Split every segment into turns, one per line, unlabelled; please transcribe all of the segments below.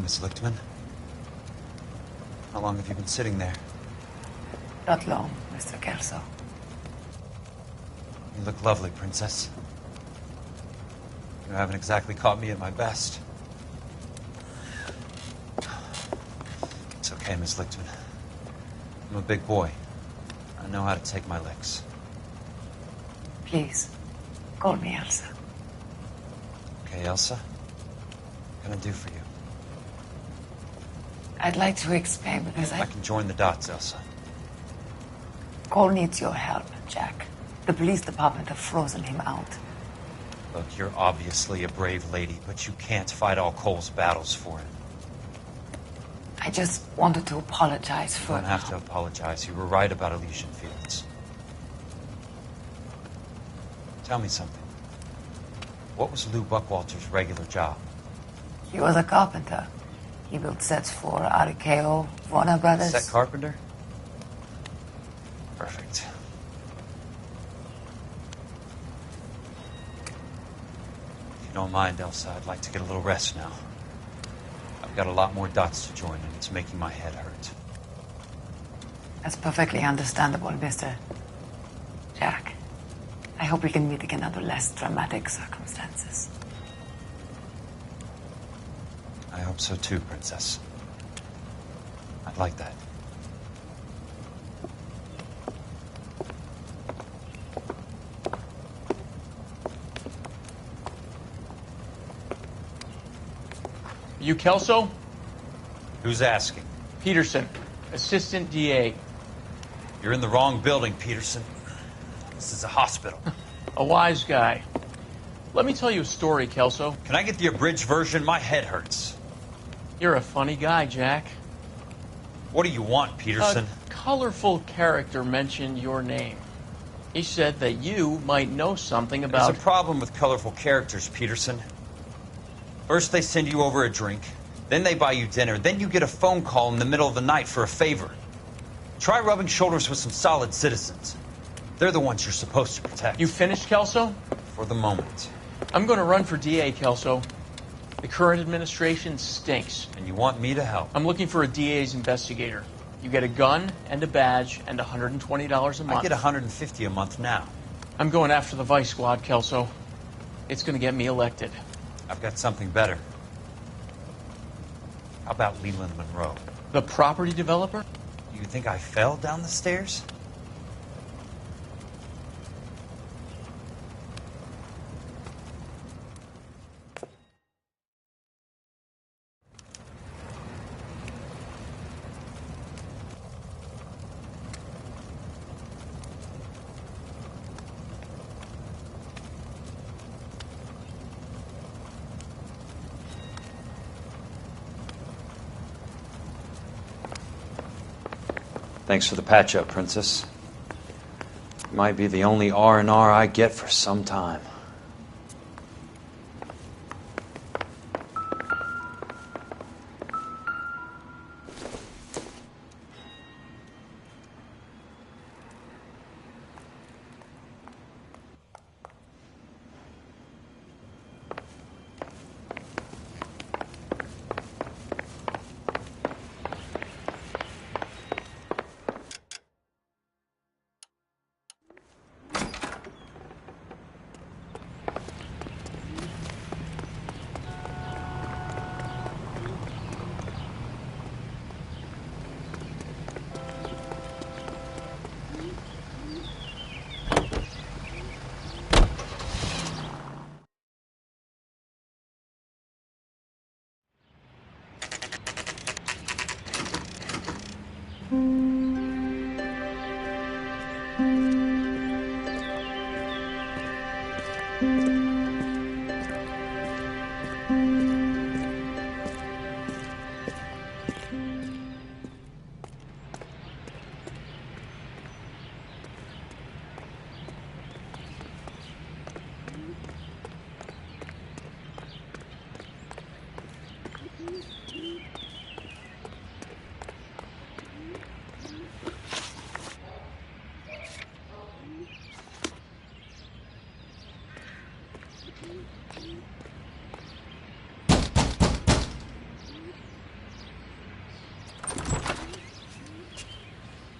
Miss Lichtman. How long have you been sitting there?
Not long, Mr. Kelso.
You look lovely, Princess. You haven't exactly caught me at my best. It's okay, Miss Lichtman. I'm a big boy. I know how to take my licks.
Please, call me Elsa.
Okay, Elsa? What can I do for you?
I'd like to explain because
I can join the dots, Elsa.
Cole needs your help, Jack. The police department have frozen him out.
Look, you're obviously a brave lady, but you can't fight all Cole's battles for him.
I just wanted to apologize for...
You don't have to apologize. You were right about Elysian Fields. Tell me something. What was Lou Buckwalter's regular job?
He was a carpenter. He built sets for RKO, Warner Brothers.
Set carpenter? Perfect. If you don't mind, Elsa, I'd like to get a little rest now. I've got a lot more dots to join, and it's making my head hurt.
That's perfectly understandable, Mr. Jack. I hope we can meet again under less dramatic circumstances.
I hope so too, Princess. I'd like that.
You Kelso?
Who's asking?
Peterson, Assistant DA.
You're in the wrong building, Peterson. This is a hospital.
A wise guy. Let me tell you a story, Kelso.
Can I get the abridged version? My head hurts.
You're a funny guy, Jack.
What do you want, Peterson?
A colorful character mentioned your name. He said that you might know something about...
There's a problem with colorful characters, Peterson. First they send you over a drink, then they buy you dinner, then you get a phone call in the middle of the night for a favor. Try rubbing shoulders with some solid citizens. They're the ones you're supposed to protect.
You finished, Kelso?
For the moment.
I'm going to run for DA, Kelso. The current administration stinks.
And you want me to help?
I'm looking for a DA's investigator. You get a gun and a badge and $120 a month.
I get $150 a month now.
I'm going after the Vice Squad, Kelso. It's going to get me elected.
I've got something better. How about Leland Monroe?
The property developer?
You think I fell down the stairs? Thanks for the patch-up, Princess. Might be the only R&R I get for some time.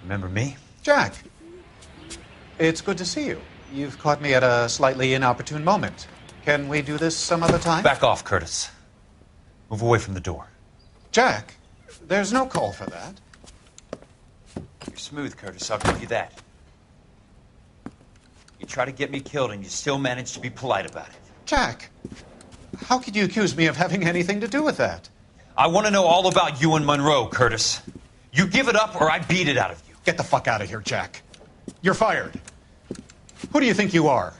Remember me?
Jack, it's good to see you. You've caught me at a slightly inopportune moment. Can we do this some other time?
Back off, Curtis. Move away from the door.
Jack, there's no call for that.
You're smooth, Curtis, I'll give you that. You try to get me killed and you still manage to be polite about it.
Jack, how could you accuse me of having anything to do with that?
I want to know all about you and Monroe, Curtis. You give it up or I beat it out of you.
Get the fuck out of here, Jack. You're fired. Who do you think you are?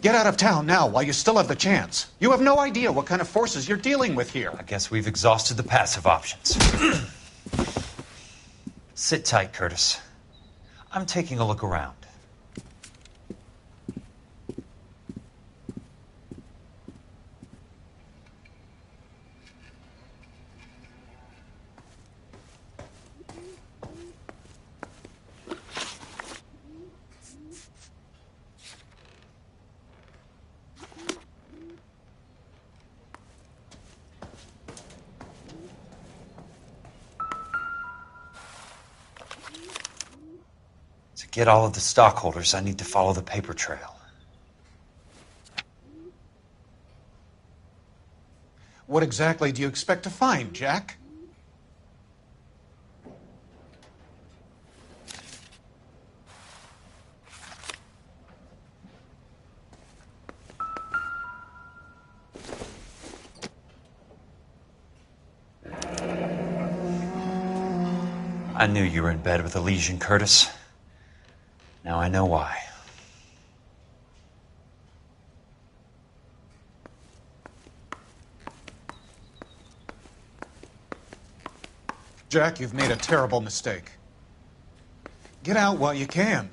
Get out of town now while you still have the chance. You have no idea what kind of forces you're dealing with here.
I guess we've exhausted the passive options. Sit tight, Curtis. I'm taking a look around. To get all of the stockholders, I need to follow the paper trail.
What exactly do you expect to find, Jack?
I knew you were in bed with a lesion, Curtis. Now I know why.
Jack, you've made a terrible mistake. Get out while you can.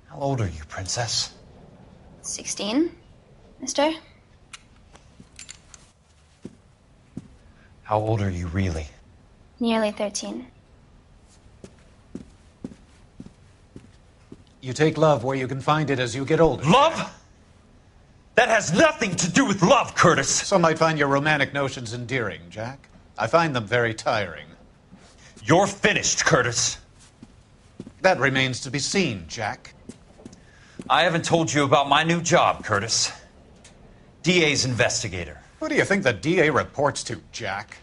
How old are you, Princess?
16, mister?
How old are you really?
Nearly 13.
You take love where you can find it as you get older.
Love? That has nothing to do with love, Curtis.
Some might find your romantic notions endearing, Jack. I find them very tiring.
You're finished, Curtis.
That remains to be seen, Jack.
I haven't told you about my new job, Curtis. DA's investigator.
Who do you think the DA reports to, Jack?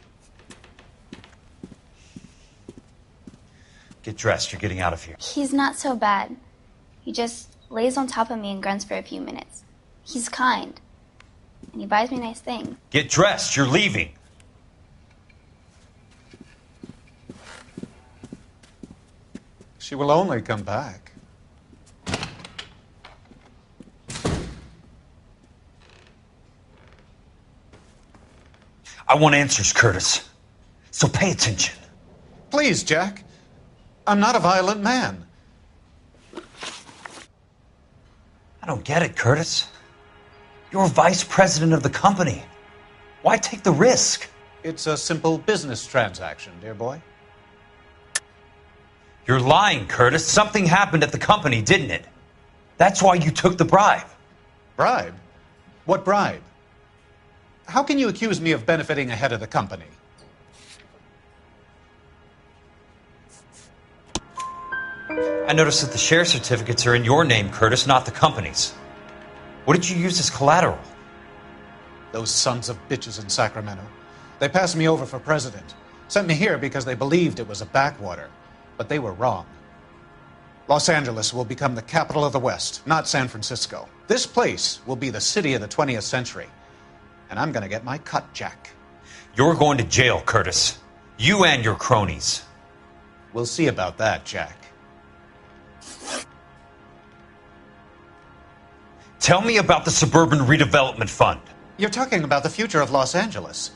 Get dressed, you're getting out of here.
He's not so bad. He just lays on top of me and grunts for a few minutes. He's kind. And he buys me nice things.
Get dressed, you're leaving.
She will only come back.
I want answers, Curtis. So pay attention.
Please, Jack. I'm not a violent man.
I don't get it, Curtis. You're vice president of the company. Why take the risk?
It's a simple business transaction, dear boy.
You're lying, Curtis. Something happened at the company, didn't it? That's why you took the bribe.
Bribe? What bribe? How can you accuse me of benefiting ahead of the company?
I noticed that the share certificates are in your name, Curtis, not the company's. What did you use as collateral?
Those sons of bitches in Sacramento. They passed me over for president. Sent me here because they believed it was a backwater. But they were wrong. Los Angeles will become the capital of the West, not San Francisco. This place will be the city of the 20th century. And I'm gonna get my cut, Jack.
You're going to jail, Curtis. You and your cronies.
We'll see about that, Jack.
Tell me about the Suburban Redevelopment Fund.
You're talking about the future of Los Angeles.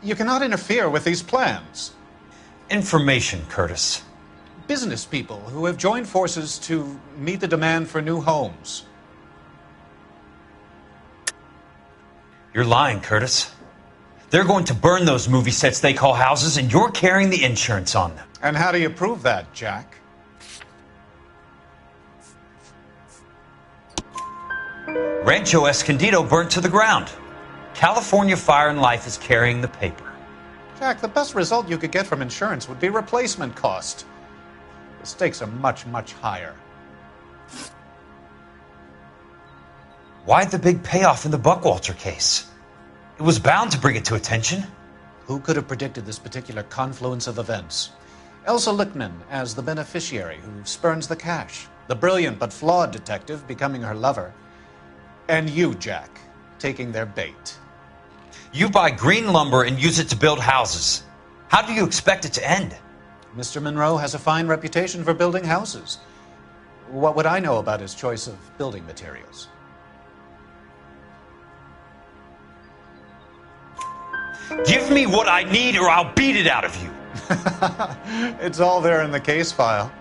You cannot interfere with these plans.
Information, Curtis.
Business people who have joined forces to meet the demand for new homes.
You're lying, Curtis. They're going to burn those movie sets they call houses, and you're carrying the insurance on them.
And how do you prove that, Jack?
Rancho Escondido burnt to the ground. California Fire and Life is carrying the paper.
Jack, the best result you could get from insurance would be replacement cost. The stakes are much, much higher.
Why the big payoff in the Buckwalter case? It was bound to bring it to attention.
Who could have predicted this particular confluence of events? Elsa Lichtman as the beneficiary who spurns the cash. The brilliant but flawed detective becoming her lover. And you, Jack, taking their bait.
You buy green lumber and use it to build houses. How do you expect it to end?
Mr. Monroe has a fine reputation for building houses. What would I know about his choice of building materials?
Give me what I need or I'll beat it out of you.
It's all there in the case file,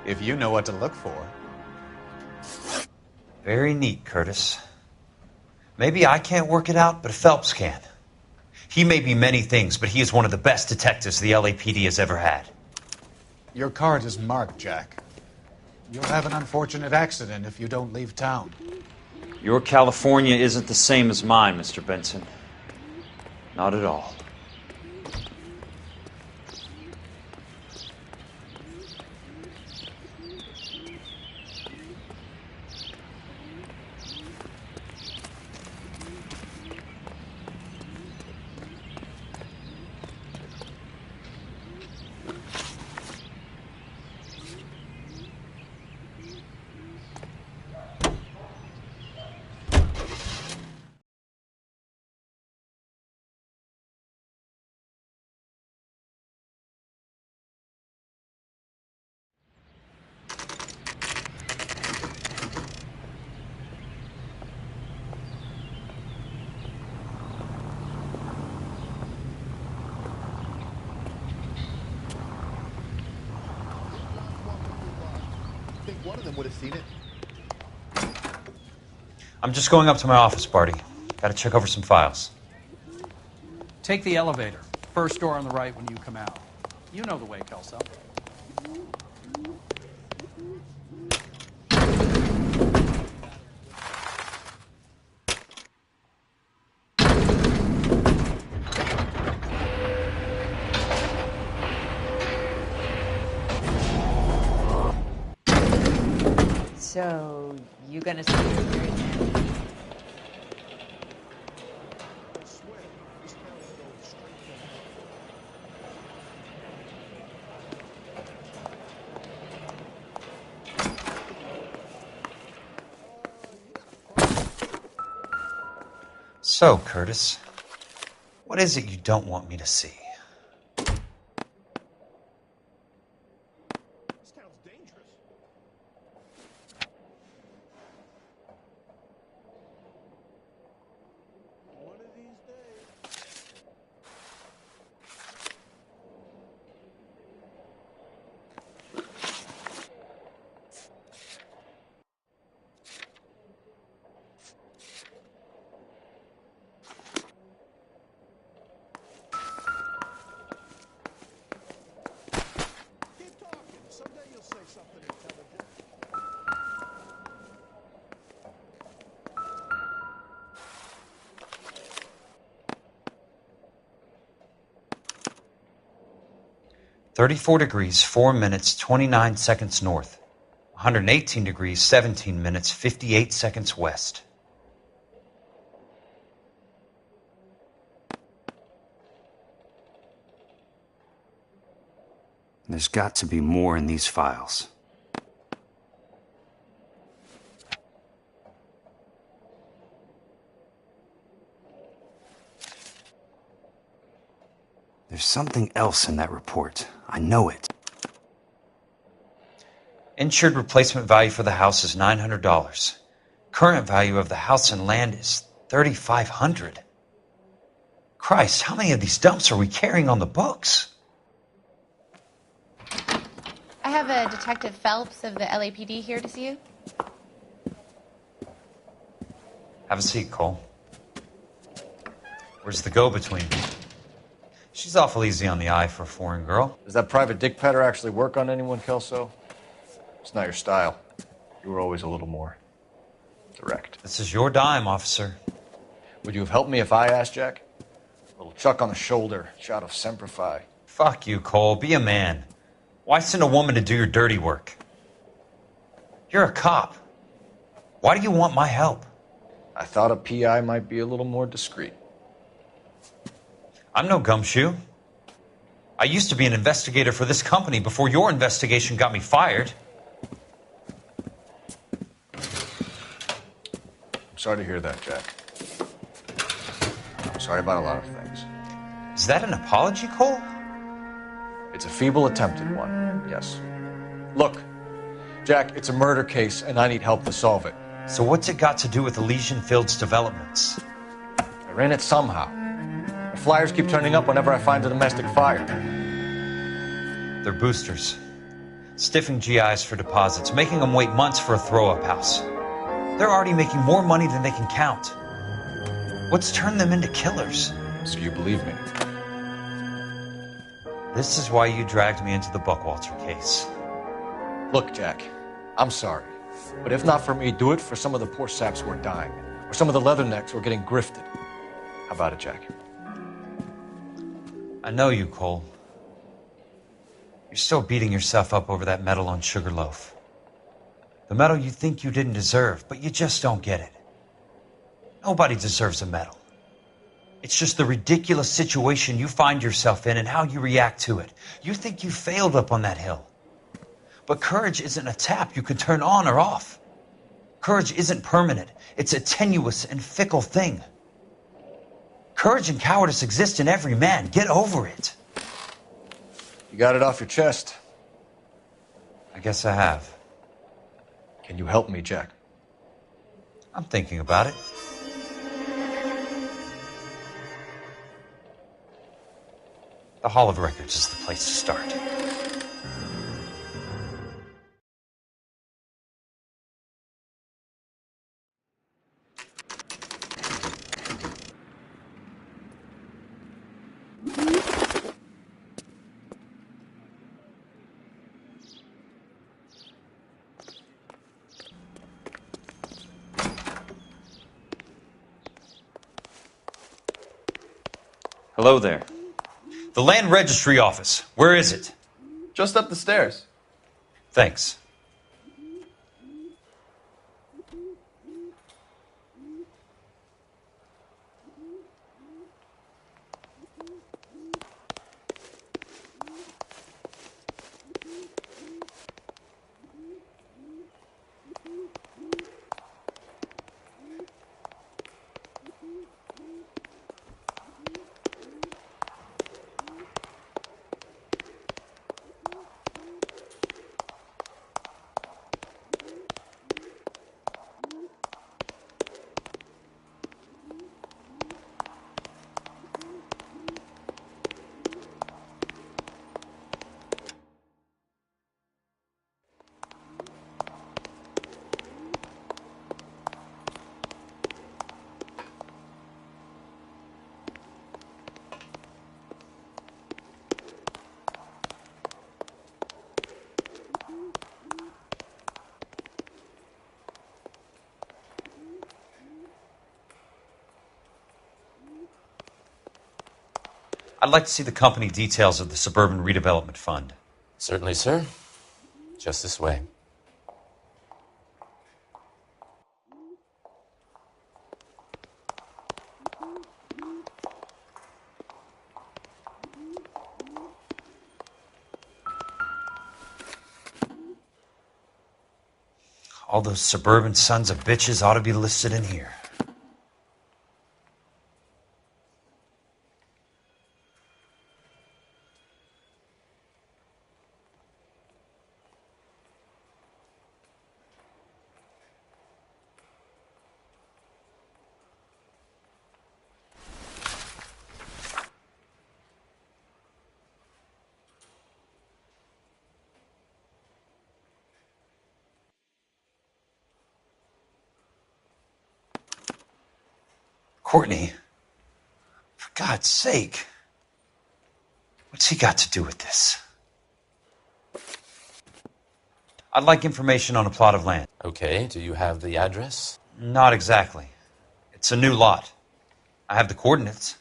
if you know what to look for.
Very neat, Curtis. Maybe I can't work it out, but Phelps can. He may be many things, but he is one of the best detectives the LAPD has ever had.
Your card is marked, Jack. You'll have an unfortunate accident if you don't leave town.
Your California isn't the same as mine, Mr. Benson. Not at all.
One of them would have seen it.
I'm just going up to my office, Barty. Gotta check over some files.
Take the elevator. First door on the right when you come out. You know the way, Kelso.
So, you gonna see her here again?
So, Curtis, what is it you don't want me to see?
One of these days. Keep talking. Someday you'll say something intelligent.
$34 4 minutes, 29 seconds north. 118 degrees, 17 minutes, 58 seconds west. There's got to be more in these files. There's something else in that report. I know it. Insured replacement value for the house is $900. Current value of the house and land is $3,500. Christ, how many of these dumps are we carrying on the books?
I have a Detective Phelps of the LAPD here to see you.
Have a seat, Cole. Where's the go-between? She's awful easy on the eye for a foreign girl.
Does that private dick petter actually work on anyone, Kelso? It's not your style. You were always a little more direct.
This is your dime, officer.
Would you have helped me if I asked, Jack? A little chuck on the shoulder, shot of Semper Fi.
Fuck you, Cole. Be a man. Why send a woman to do your dirty work? You're a cop. Why do you want my help?
I thought a PI might be a little more discreet.
I'm no gumshoe. I used to be an investigator for this company before your investigation got me fired.
I'm sorry to hear that, Jack. I'm sorry about a lot of things.
Is that an apology, Cole?
It's a feeble attempt at one, yes. Look, Jack, it's a murder case, and I need help to solve it.
So what's it got to do with Elysian Fields developments?
They're in it somehow. The flyers keep turning up whenever I find a domestic fire.
They're boosters. Stiffing GIs for deposits, making them wait months for a throw-up house. They're already making more money than they can count. What's turned them into killers?
So you believe me?
This is why you dragged me into the Buckwalter case.
Look, Jack, I'm sorry. But if not for me, do it for some of the poor saps who are dying. Or some of the leathernecks who are getting grifted. How about it, Jack?
I know you, Cole. You're still beating yourself up over that medal on Sugarloaf. The medal you think you didn't deserve, but you just don't get it. Nobody deserves a medal. It's just the ridiculous situation you find yourself in and how you react to it. You think you failed up on that hill. But courage isn't a tap you can turn on or off. Courage isn't permanent. It's a tenuous and fickle thing. Courage and cowardice exist in every man. Get over it.
You got it off your chest.
I guess I have.
Can you help me, Jack?
I'm thinking about it. The Hall of Records is the place to start. Hello there. The Land Registry Office. Where is it?
Just up the stairs.
Thanks. I'd like to see the company details of the Suburban Redevelopment Fund.
Certainly, sir. Just this way.
All those suburban sons of bitches ought to be listed in here. Courtney, God's sake. What's he got to do with this? I'd like information on a plot of land.
Okay, do you have the address?
Not exactly. It's a new lot. I have the coordinates.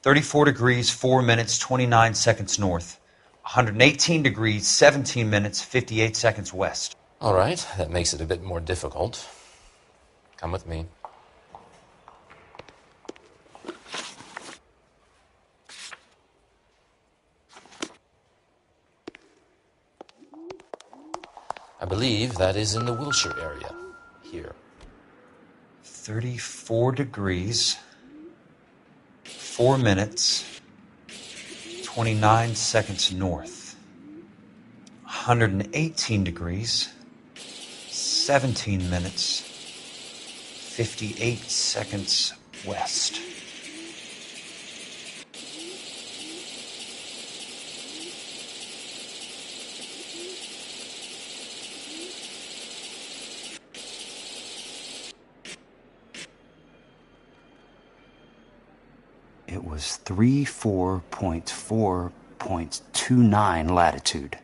34 degrees, 4 minutes, 29 seconds north. 118 degrees, 17 minutes, 58 seconds west.
All right, that makes it a bit more difficult. Come with me. I believe that is in the Wilshire area, here.
34 degrees, 4 minutes, 29 seconds north. 118 degrees, 17 minutes, 58 seconds west.
It was 34.4.29 latitude.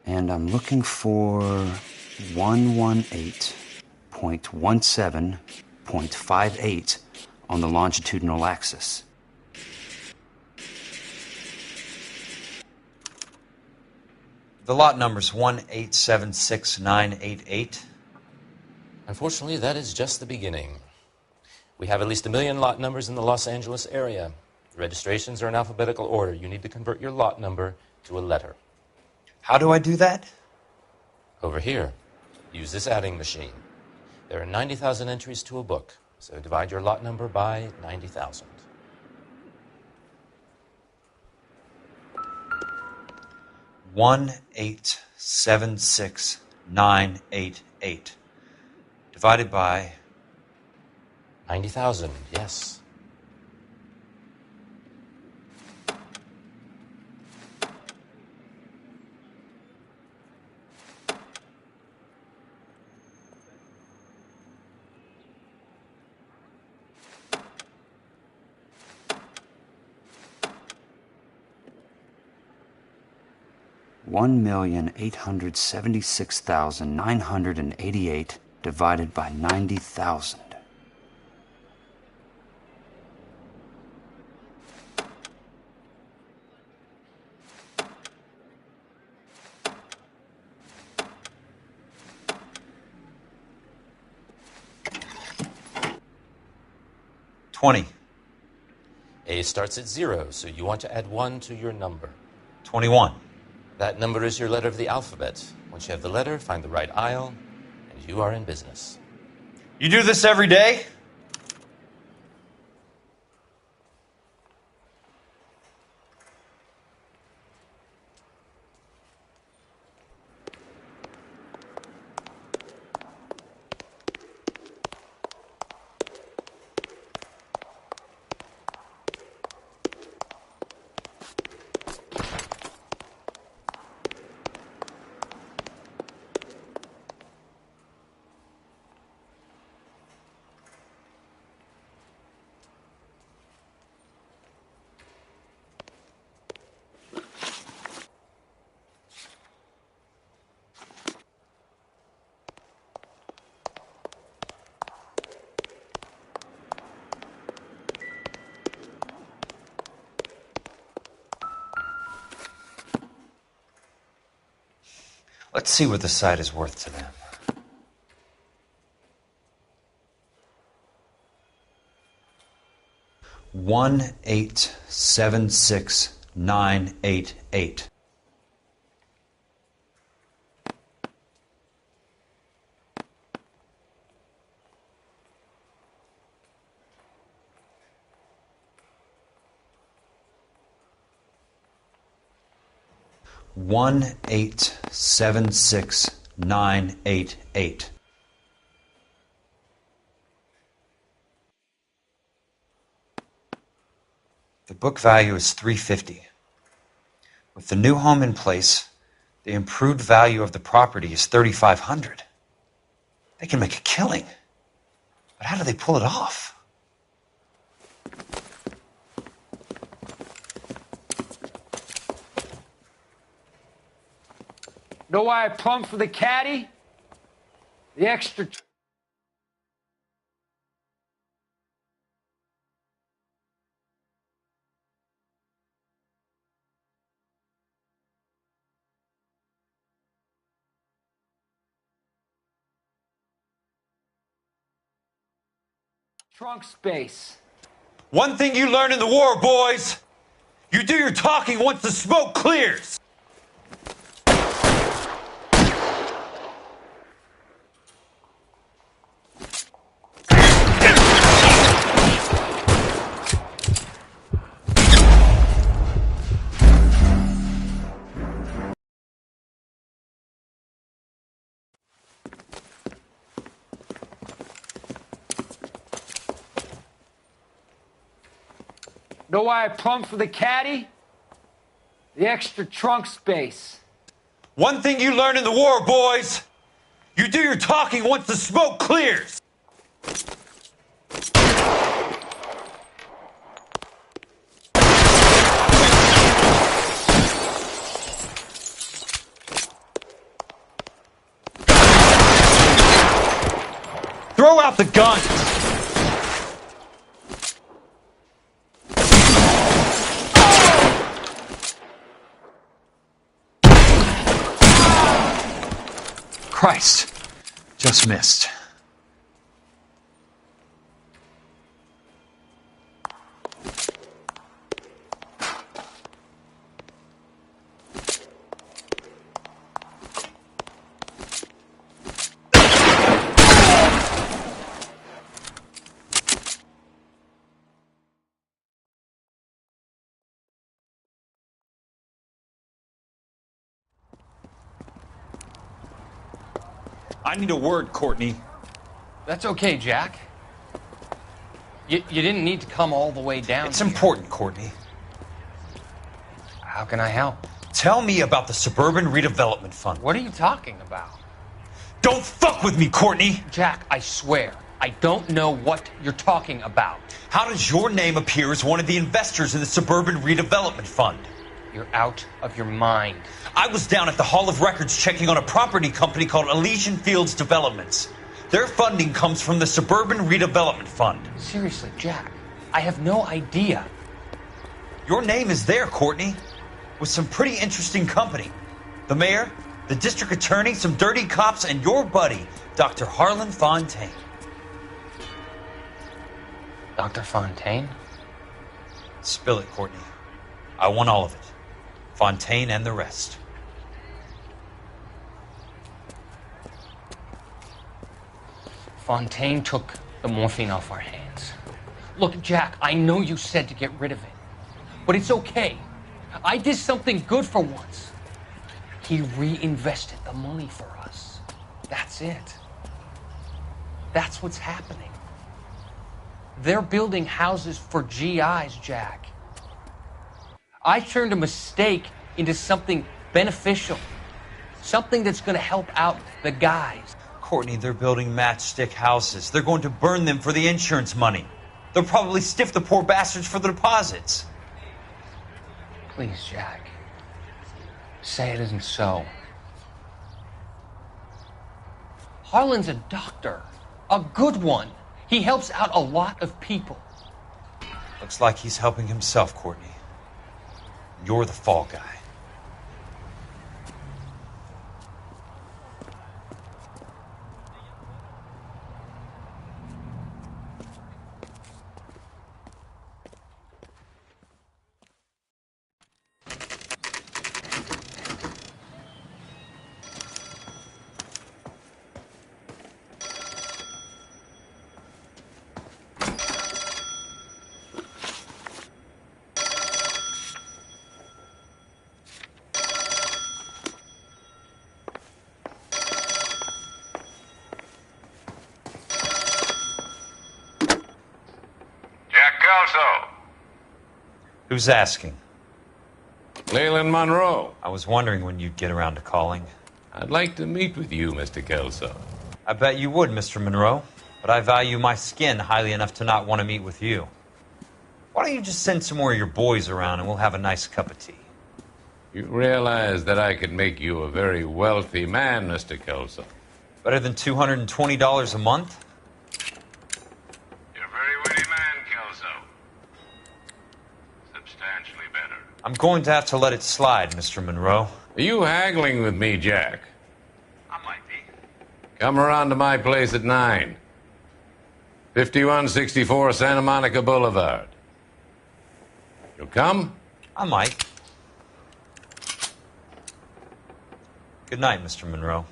And I'm looking for 118.17.58 on the longitudinal axis.
The lot number's 1876988.
Unfortunately, that is just the beginning. We have at least 1 million lot numbers in the Los Angeles area. The registrations are in alphabetical order. You need to convert your lot number to a letter.
How do I do that?
Over here. Use this adding machine. There are 90,000 entries to a book, so divide your lot number by 90,000.
One 1876988 divided by
90,000, yes.
$1,876,988 divided by 90,000.
$20.
A starts at 0, so you want to add 1 to your number.
21.
That number is your letter of the alphabet. Once you have the letter, find the right aisle, and you are in business.
You do this every day? Let's see what the site is worth to them. $1,876,988. $1,876,988. The book value is $350. With the new home in place, the improved value of the property is $3,500. They can make a killing. But how do they pull it off?
Know why I plumbed for the caddy? The extra... trunk space.
One thing you learn in the war, boys. You do your talking once the smoke clears.
Know why I plumbed for the caddy? The extra trunk space.
One thing you learn in the war, boys. You do your talking once the smoke clears. Throw out the guns.
Christ. Just missed.
I need a word, Courtney.
That's okay, Jack. You didn't need to come all the way down.
It's important, Courtney.
How can I help?
Tell me about the Suburban Redevelopment Fund.
What are you talking about?
Don't fuck with me, Courtney!
Jack, I swear, I don't know what you're talking about.
How does your name appear as one of the investors in the Suburban Redevelopment Fund?
You're out of your mind.
I was down at the Hall of Records checking on a property company called Elysian Fields Developments. Their funding comes from the Suburban Redevelopment Fund.
Seriously, Jack, I have no idea.
Your name is there, Courtney, with some pretty interesting company. The mayor, the district attorney, some dirty cops, and your buddy, Dr. Harlan Fontaine.
Dr. Fontaine?
Spill it, Courtney. I want all of it. Fontaine and the rest.
Fontaine took the morphine off our hands. Look, Jack, I know you said to get rid of it, but it's okay. I did something good for once. He reinvested the money for us. That's it. That's what's happening. They're building houses for GIs, Jack. I turned a mistake into something beneficial. Something that's going to help out the guys.
Courtney, they're building matchstick houses. They're going to burn them for the insurance money. They'll probably stiff the poor bastards for the deposits.
Please, Jack. Say it isn't so. Harlan's a doctor. A good one. He helps out a lot of people.
Looks like he's helping himself, Courtney. You're the fall guy. Who's asking?
Leland Monroe.
I was wondering when you'd get around to calling.
I'd like to meet with you, Mr. Kelso.
I bet you would, Mr. Monroe. But I value my skin highly enough to not want to meet with you. Why don't you just send some more of your boys around and we'll have a nice cup of tea?
You realize that I could make you a very wealthy man, Mr. Kelso.
Better than $220 a month?
You're a very witty man, Kelso. Substantially better.
I'm going to have to let it slide, Mr. Monroe.
Are you haggling with me, Jack?
I might be.
Come around to my place at 9. 5164 Santa Monica Boulevard. You'll come?
I might. Good night, Mr. Monroe.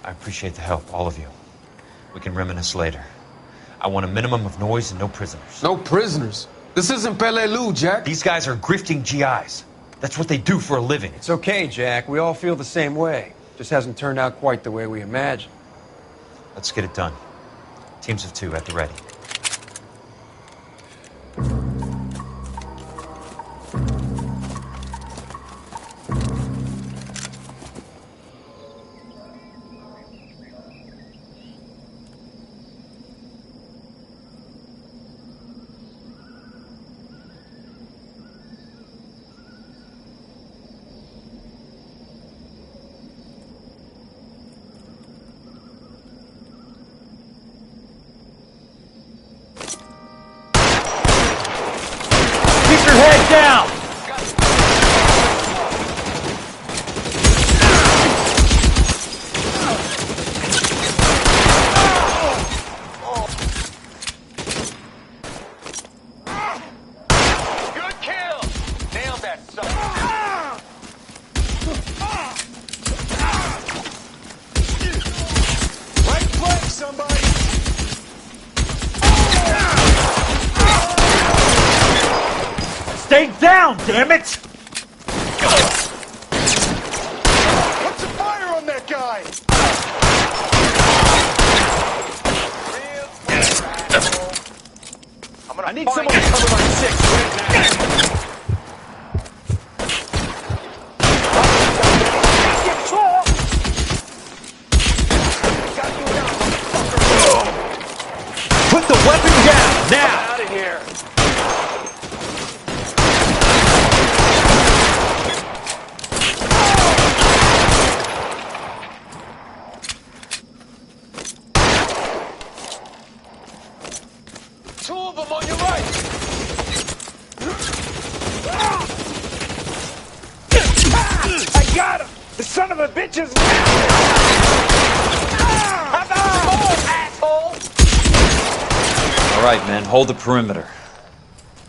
I appreciate the help, all of you. We can reminisce later. I want a minimum of noise and no prisoners.
No prisoners? This isn't L.A, Jack.
These guys are grifting GIs. That's what they do for a living.
It's okay, Jack. We all feel the same way. Just hasn't turned out quite the way we imagined.
Let's get it done. Teams of 2 at the ready.
Down!
Good kill! Nailed that son.
Right flank, somebody!
Stay down, damn it!
Put some fire on that guy!
I need someone to cover my 6 right now.
Put the weapon down, now!
Out of here. Two of them on your right.
I got him! The son of a bitch is...
Asshole!
All right, men, hold the perimeter.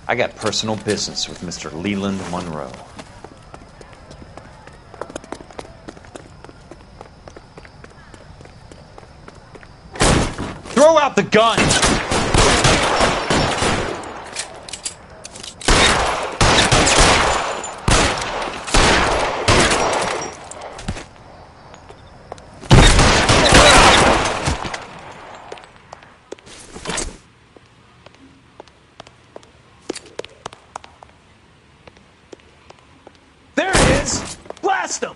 I got personal business with Mr. Leland Monroe.
Throw out the gun! There it is! Blast him!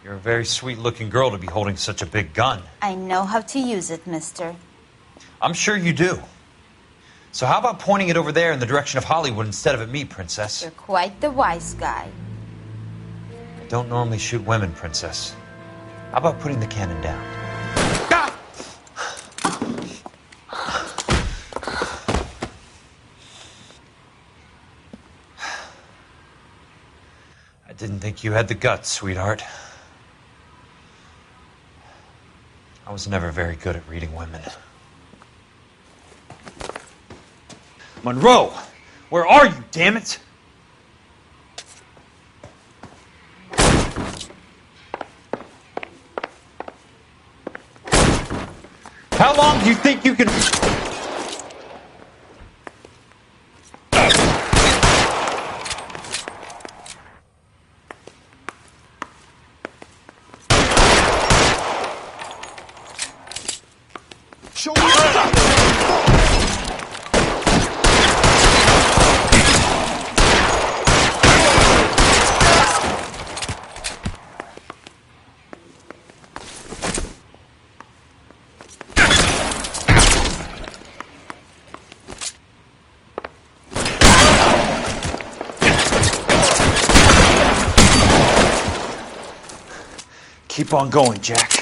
You're a very sweet-looking girl to be holding such a big gun.
I know how to use it, mister.
I'm sure you do. So how about pointing it over there in the direction of Hollywood instead of at me, Princess?
You're quite the wise guy.
I don't normally shoot women, Princess. How about putting the cannon down? I didn't think you had the guts, sweetheart. I was never very good at reading women. Monroe! Where are you, damn it? How long do you think you can...
Show me up!
Keep on going, Jack.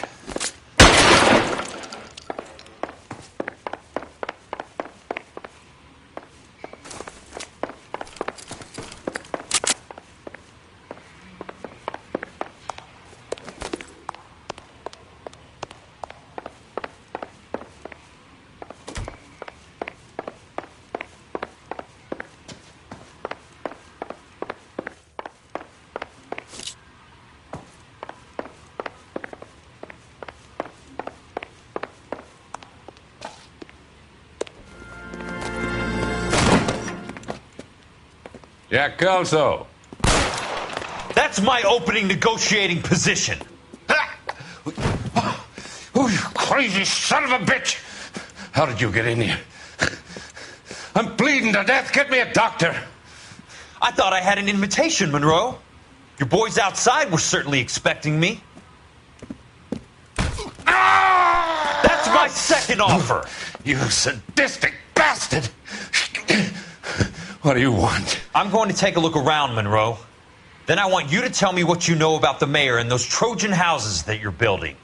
Jack Kelso.
That's my opening negotiating position.
Oh, you crazy son of a bitch! How did you get in here? I'm bleeding to death. Get me a doctor.
I thought I had an invitation, Monroe. Your boys outside were certainly expecting me. That's my second offer.
You sadistic bastard! What do you want?
I'm going to take a look around, Monroe. Then I want you to tell me what you know about the mayor and those Trojan houses that you're building.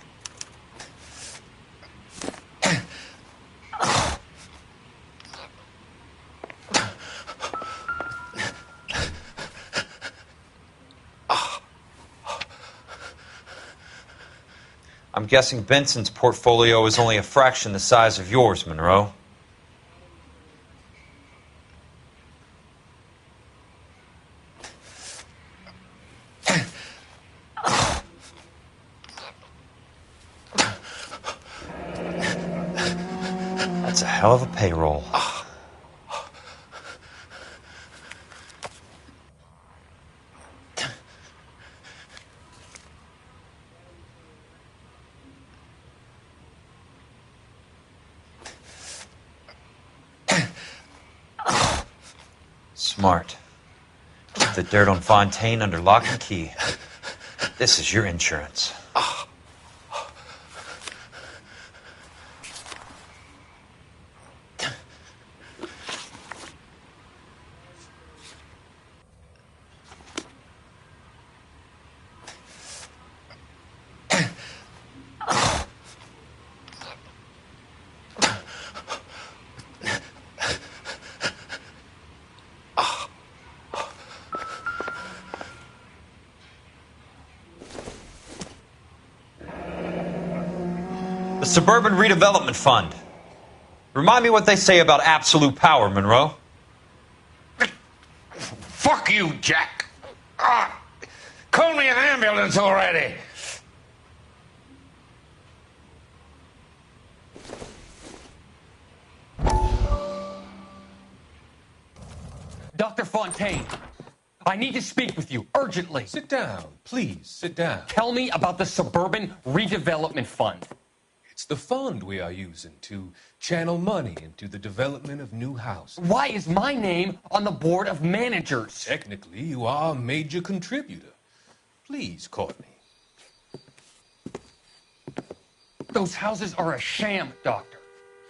I'm guessing Benson's portfolio is only a fraction the size of yours, Monroe. That's a hell of a payroll. Smart. Keep the dirt on Fontaine under lock and key. This is your insurance. The Suburban Redevelopment Fund. Remind me what they say about absolute power, Monroe.
Fuck you, Jack. Call me an ambulance already.
Dr. Fontaine, I need to speak with you urgently.
Sit down, please, sit down.
Tell me about the Suburban Redevelopment Fund.
It's the fund we are using to channel money into the development of new houses.
Why is my name on the board of managers?
Technically, you are a major contributor. Please, Courtney.
Those houses are a sham, Doctor.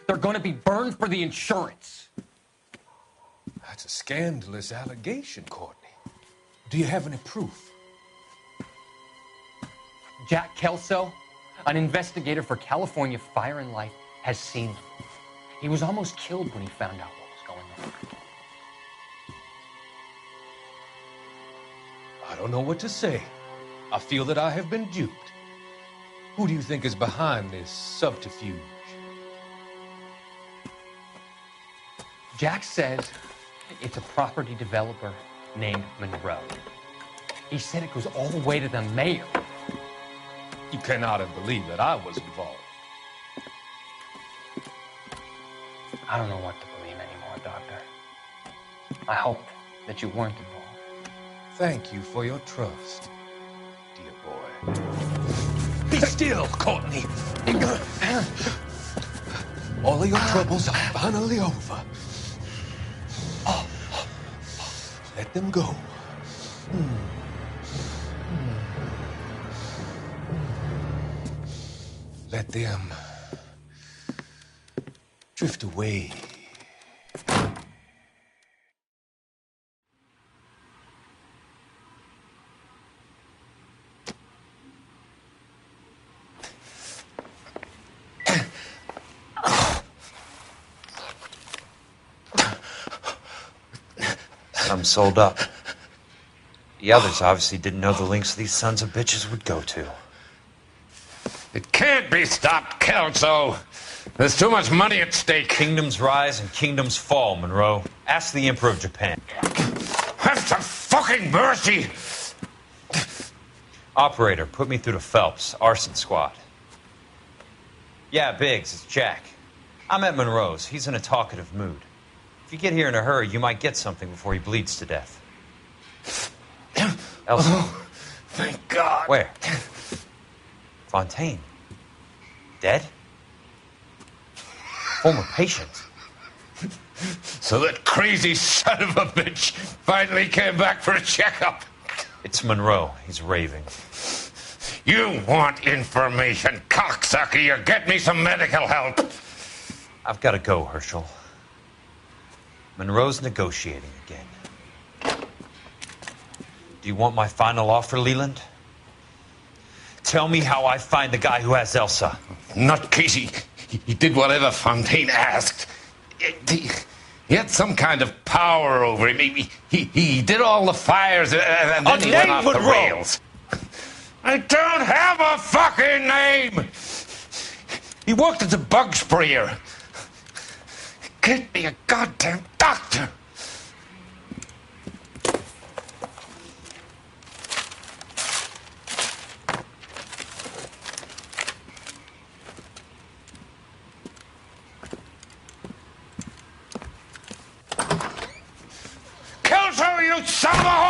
They're going to be burned for the insurance.
That's a scandalous allegation, Courtney. Do you have any proof?
Jack Kelso An investigator for California Fire and Life has seen them. He was almost killed when he found out what was going on.
I don't know what to say. I feel that I have been duped. Who do you think is behind this subterfuge?
Jack says it's a property developer named Monroe. He said it goes all the way to the mayor.
You cannot have believed that I was involved.
I don't know what to believe anymore, Doctor. I hoped that you weren't involved.
Thank you for your trust, dear boy. Be still, Courtney. All of your troubles are finally over. Let them go. Let them drift away.
Some sold up. The others obviously didn't know the lengths these sons of bitches would go to.
It can't be stopped, Kelso. There's too much money at stake.
Kingdoms rise and kingdoms fall, Monroe. Ask the Emperor of Japan.
Have some fucking mercy!
Operator, put me through to Phelps, arson squad. Yeah, Biggs, it's Jack. I'm at Monroe's. He's in a talkative mood. If you get here in a hurry, you might get something before he bleeds to death. Elsa.
Oh, thank God.
Where? Fontaine. Dead? Former patient.
So that crazy son of a bitch finally came back for a checkup.
It's Monroe. He's raving.
You want information, cocksucker. You get me some medical help.
I've got to go, Herschel. Monroe's negotiating again. Do you want my final offer, Leland? Tell me how I find the guy who has Elsa.
Nutcase, he did whatever Fontaine asked. He had some kind of power over him. He did all the fires and then he went off the rails. I don't have a fucking name! He worked as a bug sprayer. Get me a goddamn doctor! Kelso, you son of a